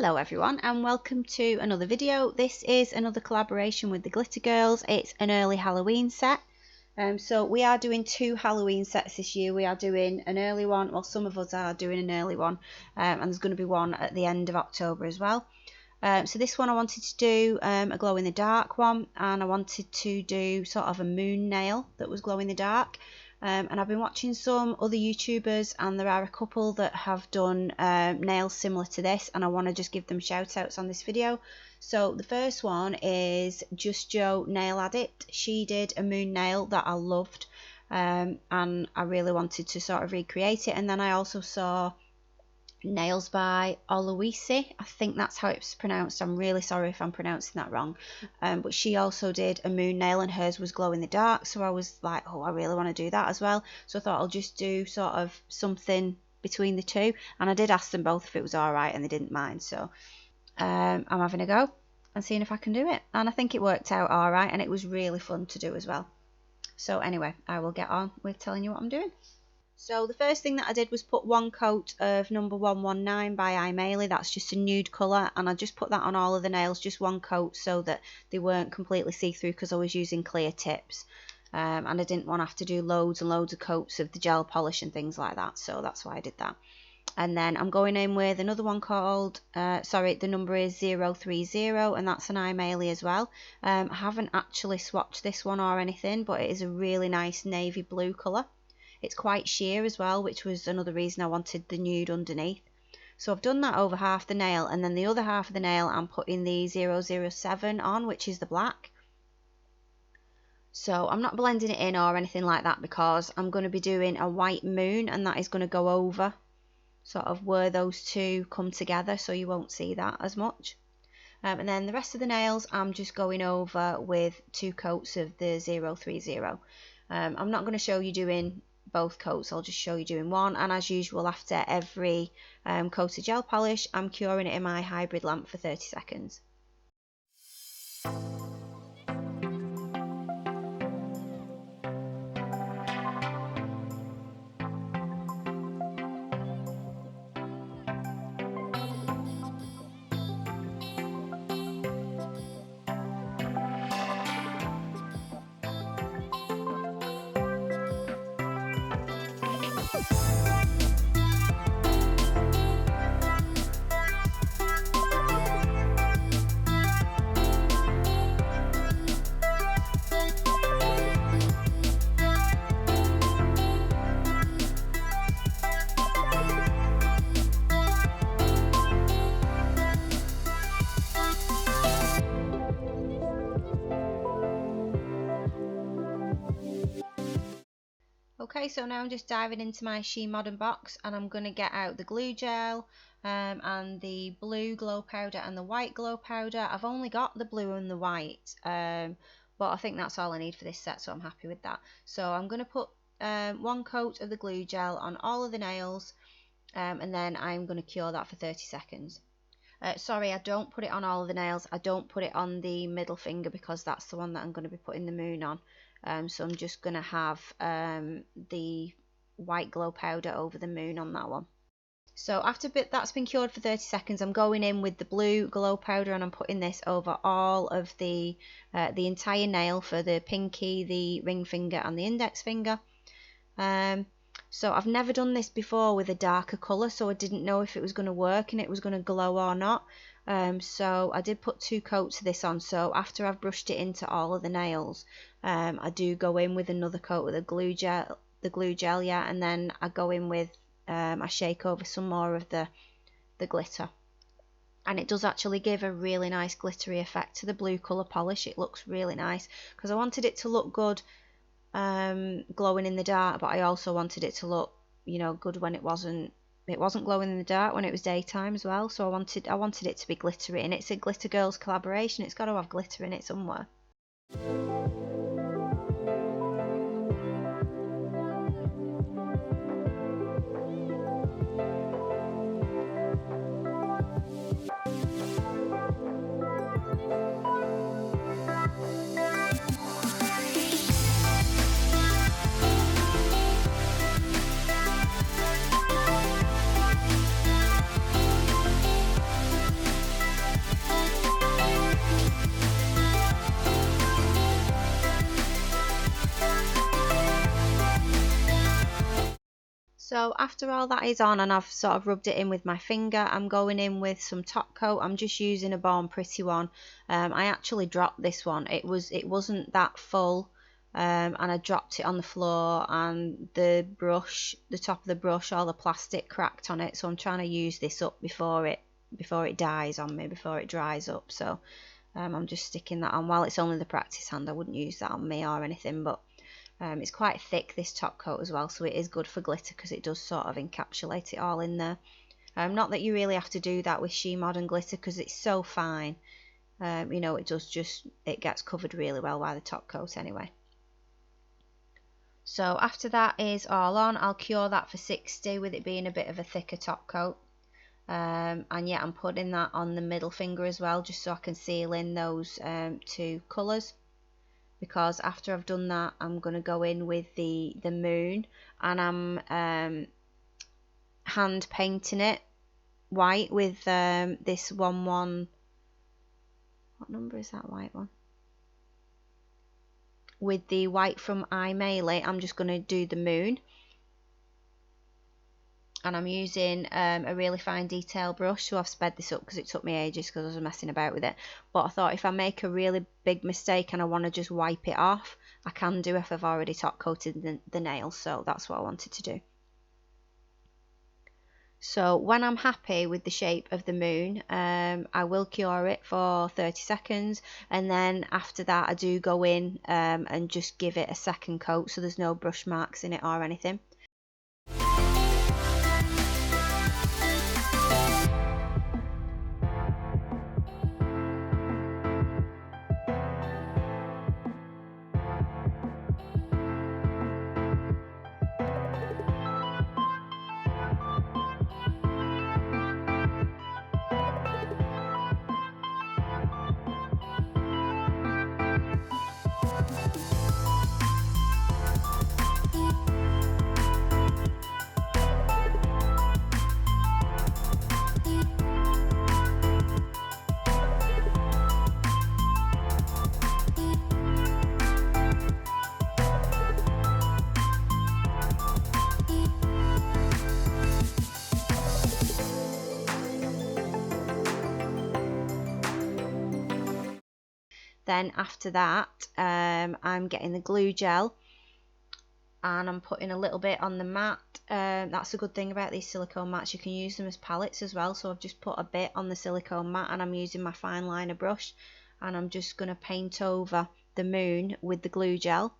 Hello everyone and welcome to another video. This is another collaboration with the Glitter Girlz. It's an early Halloween set. So we are doing two Halloween sets this year. We are doing an early one, well some of us are doing an early one, and there's going to be one at the end of October as well. So this one I wanted to do a glow in the dark one, and I wanted to do sort of a moon nail that was glow in the dark. And I've been watching some other YouTubers, and there are a couple that have done nails similar to this, and I want to just give them shout outs on this video. So the first one is Just Joe Nail Addict. She did a moon nail that I loved, and I really wanted to sort of recreate it. And then I also saw Nails by Oloisi, I think that's how it's pronounced. I'm really sorry if I'm pronouncing that wrong, but she also did a moon nail and hers was glow in the dark, so I was like, oh, I really want to do that as well. So I thought I'll just do sort of something between the two, and I did ask them both if it was alright and they didn't mind, so I'm having a go and seeing if I can do it, and I think it worked out alright and it was really fun to do as well. So anyway, I will get on with telling you what I'm doing. So the first thing that I did was put one coat of number 119 by Aimeili. That's just a nude colour, and I just put that on all of the nails, just one coat, so that they weren't completely see-through, because I was using clear tips, and I didn't want to have to do loads and loads of coats of the gel polish and things like that, so that's why I did that. And then I'm going in with another one called, the number is 030, and that's an Aimeili as well. I haven't actually swatched this one or anything, but it is a really nice navy blue colour. It's quite sheer as well, which was another reason I wanted the nude underneath. So I've done that over half the nail, and then the other half of the nail I'm putting the 007 on, which is the black. So I'm not blending it in or anything like that, because I'm going to be doing a white moon, and that is going to go over sort of where those two come together, so you won't see that as much. And then the rest of the nails I'm just going over with two coats of the 030. I'm not going to show you doing both coats, I'll just show you doing one, and as usual after every coat of gel polish I'm curing it in my hybrid lamp for 30 seconds. Okay, so now I'm just diving into my Shemodern box, and I'm going to get out the glue gel and the blue glow powder and the white glow powder. I've only got the blue and the white, but I think that's all I need for this set, so I'm happy with that. So I'm going to put one coat of the glue gel on all of the nails, and then I'm going to cure that for 30 seconds. Sorry, I don't put it on all of the nails. I don't put it on the middle finger, because that's the one that I'm going to be putting the moon on. So I'm just going to have the white glow powder over the moon on that one. So after that's been cured for 30 seconds, I'm going in with the blue glow powder, and I'm putting this over all of the entire nail for the pinky, the ring finger and the index finger. So I've never done this before with a darker colour, so I didn't know if it was going to work and it was going to glow or not. So I did put two coats of this on, so after I've brushed it into all of the nails, I do go in with another coat of the glue gel, yeah, and then I go in with, I shake over some more of the glitter, and it does actually give a really nice glittery effect to the blue colour polish. It looks really nice, because I wanted it to look good glowing in the dark, but I also wanted it to look, you know, good when it wasn't glowing in the dark, when it was daytime as well. So I wanted it to be glittery, and it's a Glitter Girlz collaboration, it's got to have glitter in it somewhere. So after all that is on and I've sort of rubbed it in with my finger, I'm going in with some top coat. I'm just using a Born Pretty one. I actually dropped this one. It wasn't that full, and I dropped it on the floor, and the top of the brush, all the plastic cracked on it. So I'm trying to use this up before it dies on me, before it dries up. So I'm just sticking that on. While it's only the practice hand, I wouldn't use that on me or anything, but it's quite thick, this top coat as well, so it is good for glitter because it does sort of encapsulate it all in there. Not that you really have to do that with Shemodern glitter because it's so fine. You know, it gets covered really well by the top coat anyway. So after that is all on, I'll cure that for 60 with it being a bit of a thicker top coat. And yeah, I'm putting that on the middle finger as well, just so I can seal in those two colours. Because after I've done that, I'm going to go in with the moon, and I'm hand painting it white with this 11, what number is that white one? With the white from Aimeili, I'm just going to do the moon. And I'm using a really fine detail brush, so I've sped this up because it took me ages because I was messing about with it. But I thought if I make a really big mistake and I want to just wipe it off, I can do if I've already top coated the nail, so that's what I wanted to do. So when I'm happy with the shape of the moon, I will cure it for 30 seconds, and then after that I do go in and just give it a second coat so there's no brush marks in it or anything. Then after that, I'm getting the glue gel and I'm putting a little bit on the mat. That's a good thing about these silicone mats, you can use them as palettes as well. So I've just put a bit on the silicone mat and I'm using my fine liner brush, and I'm just going to paint over the moon with the glue gel.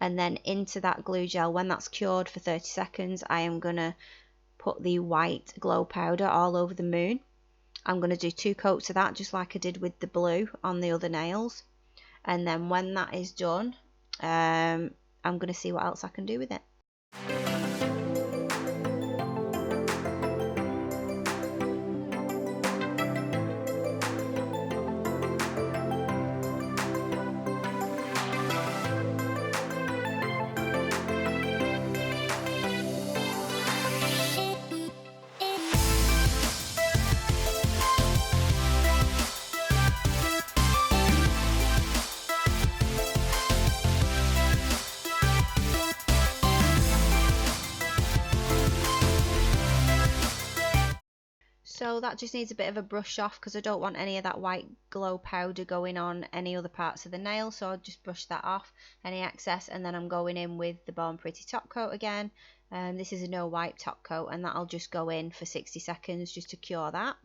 And then into that glue gel, when that's cured for 30 seconds, I am going to put the white glow powder all over the moon. I'm going to do 2 coats of that, just like I did with the blue on the other nails. And then when that is done, I'm going to see what else I can do with it. So that just needs a bit of a brush off because I don't want any of that white glow powder going on any other parts of the nail, so I'll just brush that off, any excess, and then I'm going in with the Born Pretty top coat again. This is a no wipe top coat, and that'll just go in for 60 seconds just to cure that.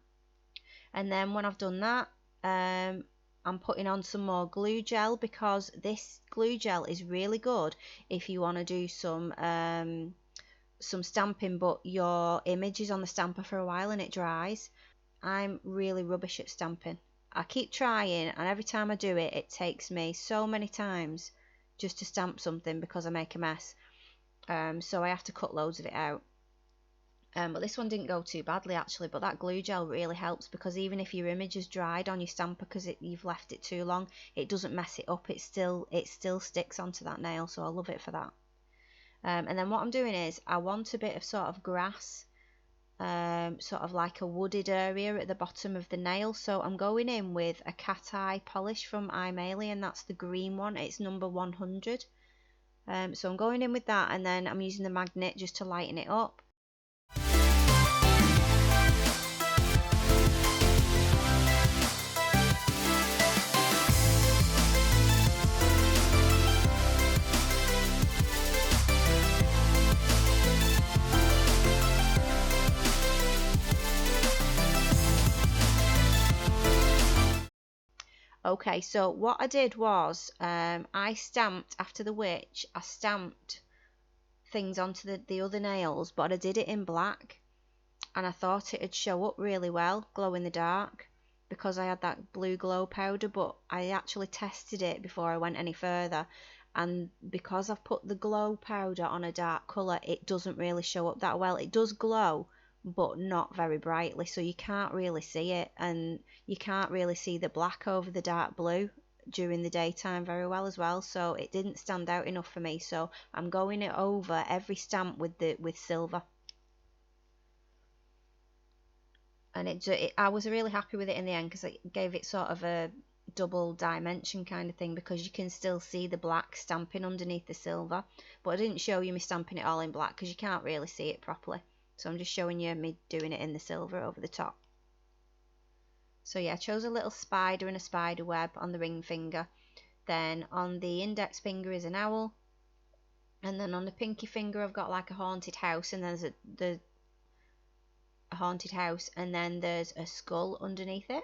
And then when I've done that, I'm putting on some more glue gel, because this glue gel is really good if you want to do some stamping but your image is on the stamper for a while and it dries. I'm really rubbish at stamping. I keep trying, and every time I do it, it takes me so many times just to stamp something because I make a mess. So I have to cut loads of it out. But this one didn't go too badly actually, but that glue gel really helps, because even if your image has dried on your stamper because you've left it too long, it doesn't mess it up. It still sticks onto that nail, so I love it for that. And then what I'm doing is I want a bit of sort of grass, sort of like a wooded area at the bottom of the nail. So I'm going in with a cat eye polish from Aimeili, and that's the green one. It's number 100. So I'm going in with that, and then I'm using the magnet just to lighten it up. Okay, so what I did was I stamped, after the witch, I stamped things onto the other nails, but I did it in black, and I thought it'd show up really well, glow in the dark, because I had that blue glow powder, but I actually tested it before I went any further, and because I've put the glow powder on a dark colour, it doesn't really show up that well. It does glow, but not very brightly, so you can't really see it, and you can't really see the black over the dark blue during the daytime very well as well, so it didn't stand out enough for me. So I'm going it over every stamp with silver, and I was really happy with it in the end, because it gave it sort of a double dimension kind of thing, because you can still see the black stamping underneath the silver, but I didn't show you me stamping it all in black because you can't really see it properly. So I'm just showing you me doing it in the silver over the top. So yeah, I chose a little spider and a spider web on the ring finger. Then on the index finger is an owl. And then on the pinky finger I've got like a haunted house, and there's a haunted house, and then there's a skull underneath it.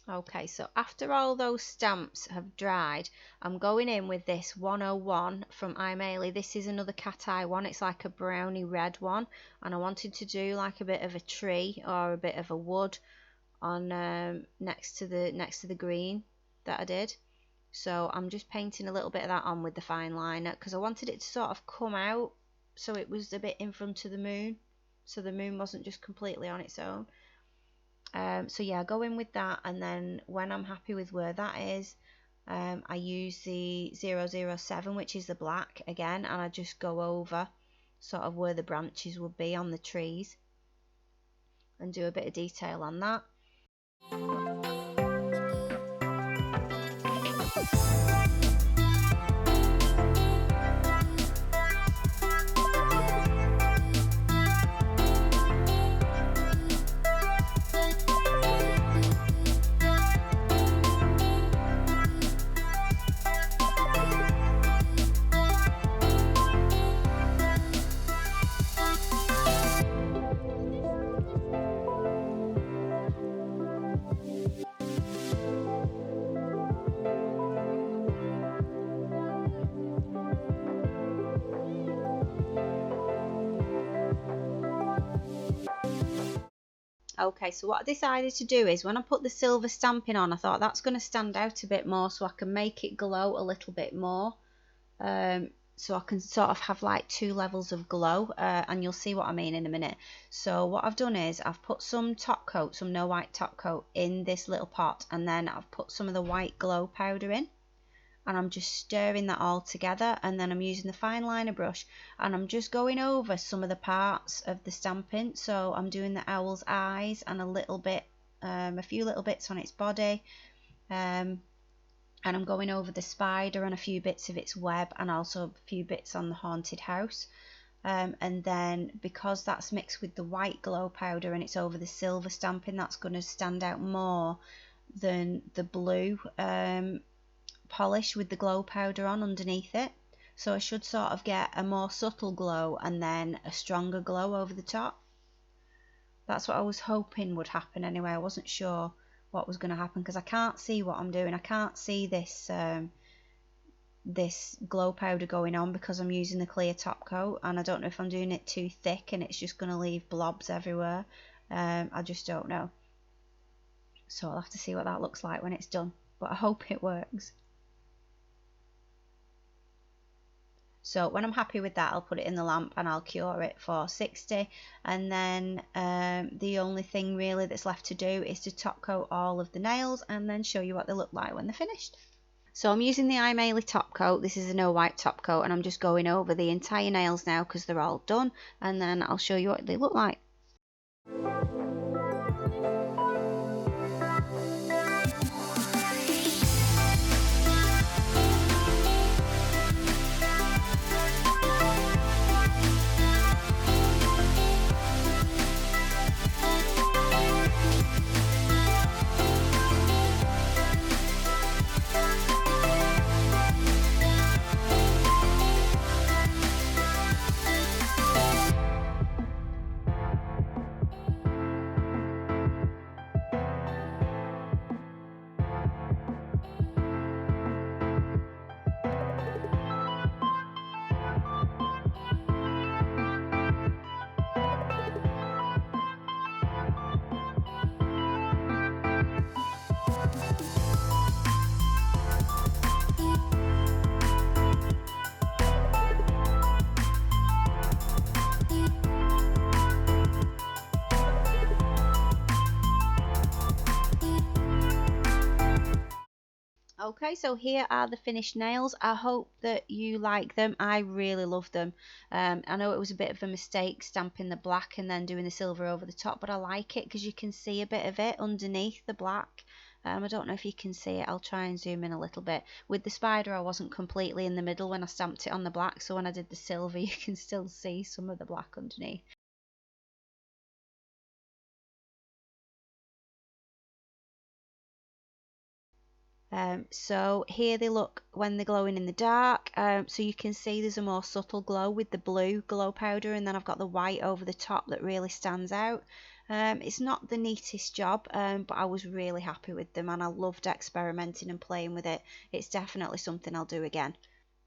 Okay, so after all those stamps have dried, I'm going in with this 101 from Aimeili. This is another cat eye one. It's like a browny red one, and I wanted to do like a bit of a tree or a bit of a wood on next to the green that I did. So I'm just painting a little bit of that on with the fine liner, because I wanted it to sort of come out so it was a bit in front of the moon, so the moon wasn't just completely on its own. So yeah, I go in with that, and then when I'm happy with where that is, I use the 007, which is the black again, and I just go over sort of where the branches would be on the trees and do a bit of detail on that. Okay, so what I decided to do is when I put the silver stamping on, I thought that's going to stand out a bit more so I can make it glow a little bit more. So I can sort of have like two levels of glow, and you'll see what I mean in a minute. So what I've done is I've put some top coat, some no white top coat in this little pot, and then I've put some of the white glow powder in, and I'm just stirring that all together, and then I'm using the fine liner brush and I'm just going over some of the parts of the stamping. So I'm doing the owl's eyes and a few little bits on its body, and I'm going over the spider and a few bits of its web, and also a few bits on the haunted house. And then because that's mixed with the white glow powder and it's over the silver stamping, that's going to stand out more than the blue polish with the glow powder on underneath it. So I should sort of get a more subtle glow and then a stronger glow over the top. That's what I was hoping would happen anyway. I wasn't sure what was going to happen because I can't see what I'm doing. I can't see this this glow powder going on because I'm using the clear top coat, and I don't know if I'm doing it too thick and it's just going to leave blobs everywhere. I just don't know. So I'll have to see what that looks like when it's done, but I hope it works. So when I'm happy with that, I'll put it in the lamp and I'll cure it for 60, and then the only thing really that's left to do is to top coat all of the nails and then show you what they look like when they're finished. So I'm using the Aimeili top coat. This is a no wipe top coat, and I'm just going over the entire nails now because they're all done, and then I'll show you what they look like. Okay, so here are the finished nails. I hope that you like them. I really love them. I know it was a bit of a mistake stamping the black and then doing the silver over the top, but I like it because you can see a bit of it underneath the black. I don't know if you can see it. I'll try and zoom in a little bit. With the spider, I wasn't completely in the middle when I stamped it on the black, so when I did the silver, you can still see some of the black underneath. So here they look when they're glowing in the dark. So you can see there's a more subtle glow with the blue glow powder, and then I've got the white over the top that really stands out. It's not the neatest job, but I was really happy with them and I loved experimenting and playing with it. It's definitely something I'll do again.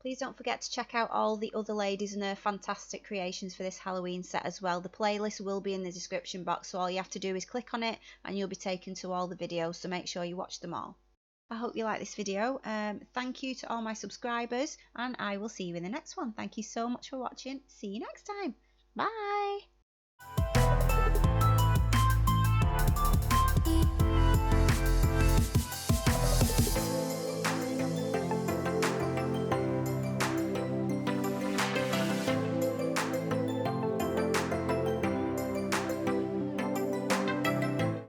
Please don't forget to check out all the other ladies and their fantastic creations for this Halloween set as well. The playlist will be in the description box, so all you have to do is click on it and you'll be taken to all the videos, so make sure you watch them all. I hope you like this video. Thank you to all my subscribers, and I will see you in the next one. Thank you so much for watching. See you next time. Bye.